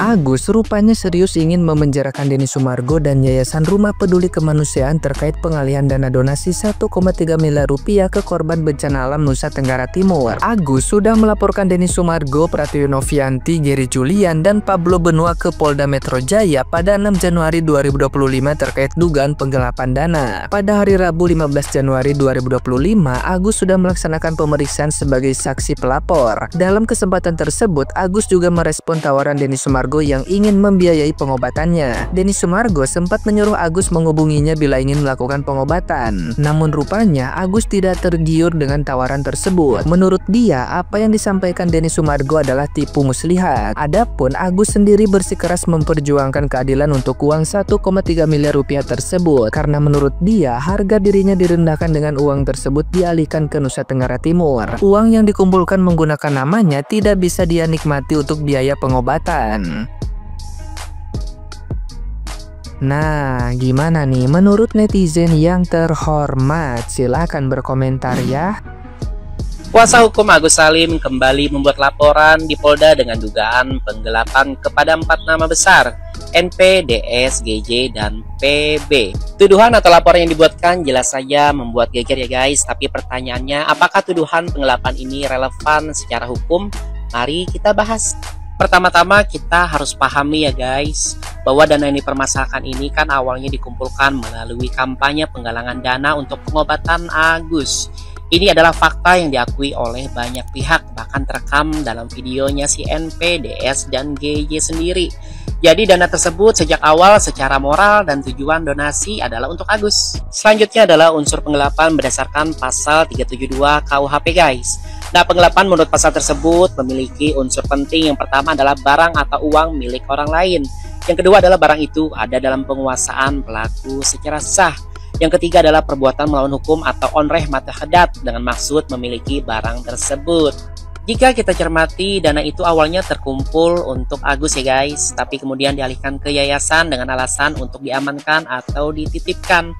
Agus rupanya serius ingin memenjarakan Denny Sumargo dan Yayasan Rumah Peduli Kemanusiaan terkait pengalihan dana donasi 1,3 miliar rupiah ke korban bencana alam Nusa Tenggara Timur. Agus sudah melaporkan Denny Sumargo, Pratiwi Novianti, Gary Julian, dan Pablo Benua ke Polda Metro Jaya pada 6 Januari 2025 terkait dugaan penggelapan dana. Pada hari Rabu 15 Januari 2025, Agus sudah melaksanakan pemeriksaan sebagai saksi pelapor. Dalam kesempatan tersebut, Agus juga merespon tawaran Denny Sumargo yang ingin membiayai pengobatannya. Denny Sumargo sempat menyuruh Agus menghubunginya bila ingin melakukan pengobatan. Namun rupanya Agus tidak tergiur dengan tawaran tersebut. Menurut dia, apa yang disampaikan Denny Sumargo adalah tipu muslihat. Adapun Agus sendiri bersikeras memperjuangkan keadilan untuk uang 1,3 miliar rupiah tersebut karena menurut dia harga dirinya direndahkan dengan uang tersebut dialihkan ke Nusa Tenggara Timur. Uang yang dikumpulkan menggunakan namanya tidak bisa dia nikmati untuk biaya pengobatan. Nah, gimana nih menurut netizen yang terhormat? Silahkan berkomentar ya. Kuasa hukum Agus Salim kembali membuat laporan di Polda dengan dugaan penggelapan kepada 4 nama besar, NP, DS, GJ, dan PB. Tuduhan atau laporan yang dibuatkan jelas saja membuat geger ya guys, tapi pertanyaannya apakah tuduhan penggelapan ini relevan secara hukum? Mari kita bahas. Pertama-tama kita harus pahami ya guys, bahwa dana yang dipermasalahkan ini kan awalnya dikumpulkan melalui kampanye penggalangan dana untuk pengobatan Agus. Ini adalah fakta yang diakui oleh banyak pihak, bahkan terekam dalam videonya si NP, DS, dan GJ sendiri. Jadi dana tersebut sejak awal secara moral dan tujuan donasi adalah untuk Agus. Selanjutnya adalah unsur penggelapan berdasarkan pasal 372 KUHP guys. Nah, penggelapan menurut pasal tersebut memiliki unsur penting. Yang pertama adalah barang atau uang milik orang lain. Yang kedua adalah barang itu ada dalam penguasaan pelaku secara sah. Yang ketiga adalah perbuatan melawan hukum atau onreh matahadat dengan maksud memiliki barang tersebut. Jika kita cermati, dana itu awalnya terkumpul untuk Agus ya guys, tapi kemudian dialihkan ke yayasan dengan alasan untuk diamankan atau dititipkan.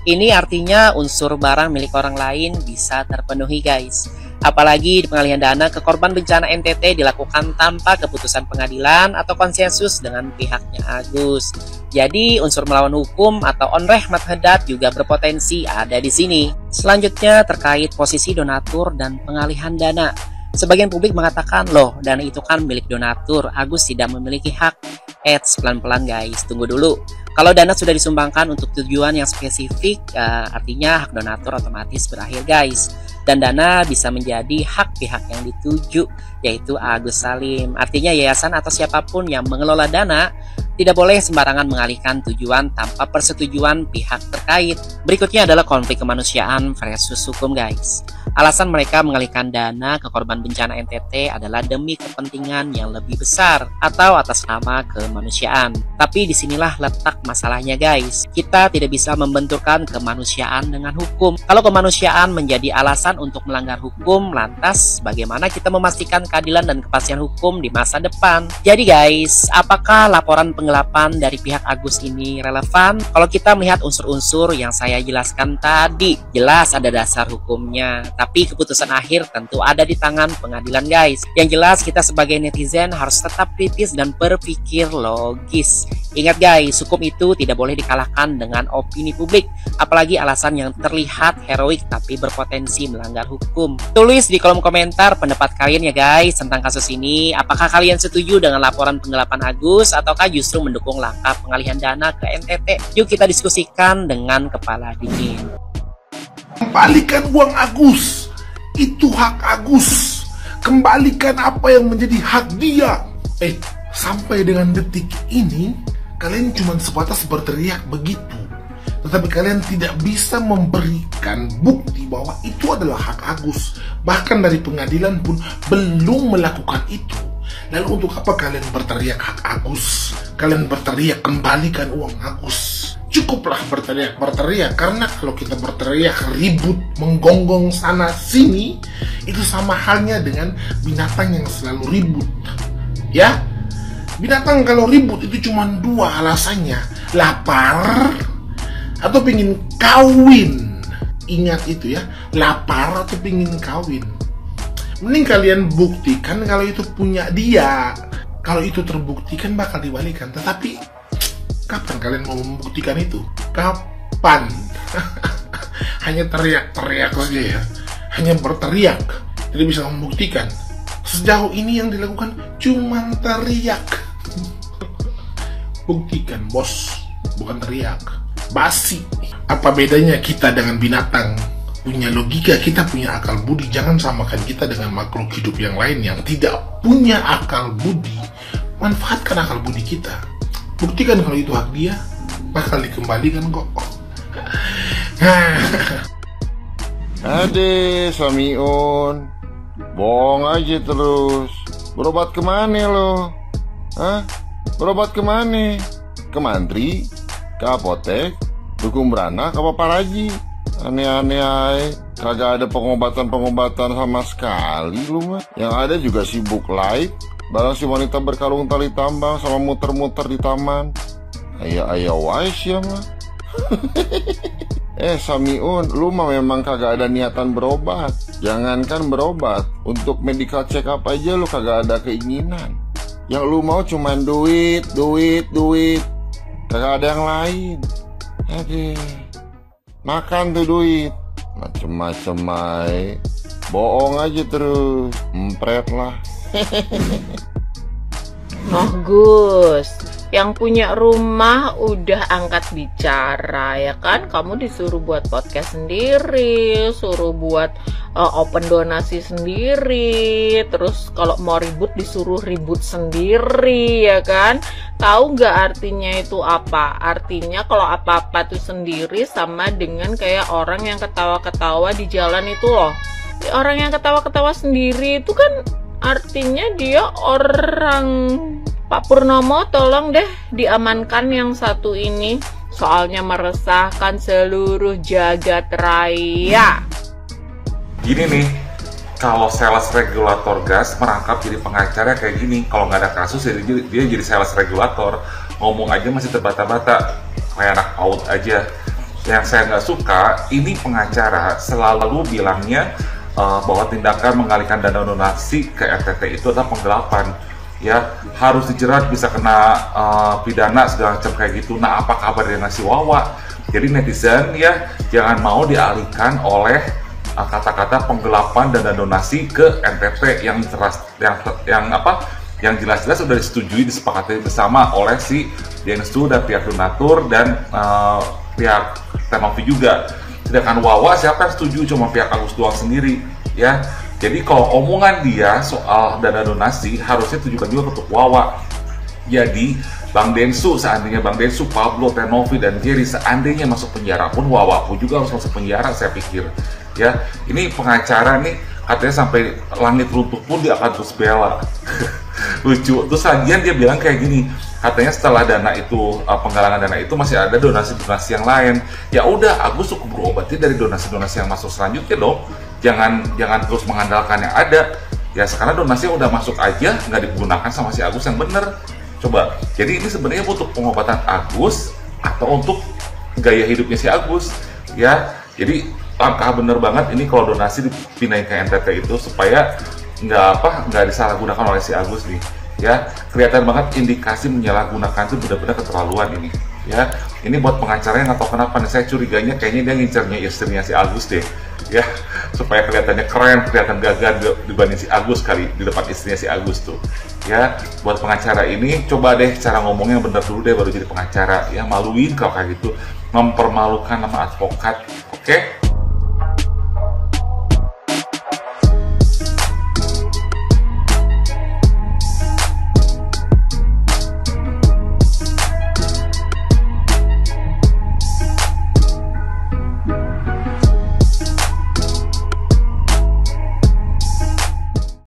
Ini artinya unsur barang milik orang lain bisa terpenuhi guys. Apalagi di pengalihan dana ke korban bencana NTT dilakukan tanpa keputusan pengadilan atau konsensus dengan pihaknya Agus. Jadi unsur melawan hukum atau onreh matahadat juga berpotensi ada di sini. Selanjutnya terkait posisi donatur dan pengalihan dana. Sebagian publik mengatakan, loh dana itu kan milik donatur, Agus tidak memiliki hak. Pelan-pelan guys, tunggu dulu. Kalau dana sudah disumbangkan untuk tujuan yang spesifik, artinya hak donatur otomatis berakhir guys. Dan dana bisa menjadi hak pihak yang dituju, yaitu Agus Salim. Artinya yayasan atau siapapun yang mengelola dana tidak boleh sembarangan mengalihkan tujuan tanpa persetujuan pihak terkait. Berikutnya adalah konflik kemanusiaan versus hukum guys. Alasan mereka mengalihkan dana ke korban bencana NTT adalah demi kepentingan yang lebih besar atau atas nama kemanusiaan. Tapi disinilah letak masalahnya guys. Kita tidak bisa membenturkan kemanusiaan dengan hukum. Kalau kemanusiaan menjadi alasan untuk melanggar hukum, lantas bagaimana kita memastikan keadilan dan kepastian hukum di masa depan? Jadi guys, apakah laporan penggelapan dari pihak Agus ini relevan? Kalau kita melihat unsur-unsur yang saya jelaskan tadi, jelas ada dasar hukumnya. Tapi keputusan akhir tentu ada di tangan pengadilan guys. Yang jelas kita sebagai netizen harus tetap kritis dan berpikir logis. Ingat guys, hukum itu tidak boleh dikalahkan dengan opini publik. Apalagi alasan yang terlihat heroik tapi berpotensi melanggar hukum. Tulis di kolom komentar pendapat kalian ya guys tentang kasus ini. Apakah kalian setuju dengan laporan penggelapan Agus ataukah justru mendukung langkah pengalihan dana ke NTT? Yuk kita diskusikan dengan kepala dingin. Kembalikan uang Agus, itu hak Agus. Kembalikan apa yang menjadi hak dia. Sampai dengan detik ini kalian cuma sebatas berteriak begitu, tetapi kalian tidak bisa memberikan bukti bahwa itu adalah hak Agus. Bahkan dari pengadilan pun belum melakukan itu. Lalu untuk apa kalian berteriak hak Agus? Kalian berteriak kembalikan uang Agus. Cukuplah berteriak, karena kalau kita berteriak ribut, menggonggong sana sini, itu sama halnya dengan binatang yang selalu ribut. Ya, binatang kalau ribut itu cuma dua alasannya, lapar atau pingin kawin. Ingat itu ya, lapar atau pingin kawin. Mending kalian buktikan kalau itu punya dia. Kalau itu terbukti kan bakal dibalikan. Tetapi kapan kalian mau membuktikan itu? Kapan? Hanya teriak-teriak saja ya. Hanya berteriak, tidak bisa membuktikan. Sejauh ini yang dilakukan cuma teriak. Buktikan bos, bukan teriak. Basi. Apa bedanya kita dengan binatang? Punya logika, kita punya akal budi. Jangan samakan kita dengan makhluk hidup yang lain yang tidak punya akal budi. Manfaatkan akal budi kita. Buktikan kalau itu hak dia, bakal dikembalikan kok. Ade, Samiun, bohong aja terus. Berobat kemana lo? Hah? Berobat kemana? Ke mantri? Ke apotek? Dukung beranak apa paraji? Aneh-aneh aja. Kagak ada pengobatan sama sekali lu mah. Yang ada juga sibuk live barang si wanita berkalung tali tambang sama muter-muter di taman. Ayo wais ya mah. Samiun, lu mah memang kagak ada niatan berobat. Jangankan berobat, untuk medical check up aja lu kagak ada keinginan. Yang lu mau cuman duit. Kagak ada yang lain. Makan tuh duit. Macem-macem aja. Bohong aja terus. Empret lah. Noh Gus, yang punya rumah udah angkat bicara ya kan? Kamu disuruh buat podcast sendiri, suruh buat open donasi sendiri, terus kalau mau ribut disuruh ribut sendiri ya kan? Tahu nggak artinya itu apa? Artinya kalau apa-apa tuh sendiri sama dengan kayak orang yang ketawa-ketawa di jalan itu loh. Orang yang ketawa-ketawa sendiri itu kan artinya dia orang. Pak Purnomo, tolong deh diamankan yang satu ini, soalnya meresahkan seluruh jagat raya. Gini nih, kalau sales regulator gas merangkap jadi pengacara kayak gini, kalau nggak ada kasus dia jadi sales regulator, ngomong aja masih terbata-bata, kayak anak PAUD aja. Yang saya nggak suka, ini pengacara selalu bilangnya bahwa tindakan mengalihkan dana donasi ke NTT itu adalah penggelapan. Ya, harus dijerat, bisa kena pidana segala macam kayak gitu. Nah, apa kabar dengan si Wawa? Jadi netizen ya jangan mau dialihkan oleh kata-kata penggelapan dana donasi ke NTT yang jelas-jelas sudah disetujui, disepakati bersama oleh si Densu dan pihak donatur dan pihak Tenovi juga. Sedangkan Wawa siapa yang setuju? Cuma pihak Agus doang sendiri ya. Jadi kalau omongan dia soal dana donasi harusnya tujukan juga untuk Wawa. Jadi Bang Densu, seandainya Bang Densu, Pablo, Tenovi, dan Jerry seandainya masuk penjara pun, Wawa pun juga harus masuk penjara, saya pikir. Ya, ini pengacara nih katanya sampai langit runtuh pun dia akan terus bela. Lucu. Terus lagian dia bilang kayak gini, katanya setelah dana itu, penggalangan dana itu masih ada donasi-donasi yang lain. Ya udah, Agus cukup berobatnya dari donasi-donasi yang masuk selanjutnya dong. Jangan terus mengandalkan yang ada. Ya sekarang donasi udah masuk aja, nggak digunakan sama si Agus yang bener. Coba. Jadi ini sebenarnya untuk pengobatan Agus atau untuk gaya hidupnya si Agus. Ya. Jadi langkah bener banget ini kalau donasi dipindahin ke NTT itu supaya nggak disalahgunakan oleh si Agus nih. Ya, kelihatan banget indikasi menyalahgunakan itu benar-benar keterlaluan ini. Ya, ini buat pengacara yang nggak tahu kenapa nih, saya curiganya kayaknya dia ngincernya istrinya si Agus deh. Ya, supaya kelihatannya keren, kelihatan gagah dibanding si Agus kali di depan istrinya si Agus tuh. Ya, buat pengacara ini coba deh cara ngomongnya bener dulu deh baru jadi pengacara. Ya, maluin kalau kayak gitu, mempermalukan nama advokat. Oke?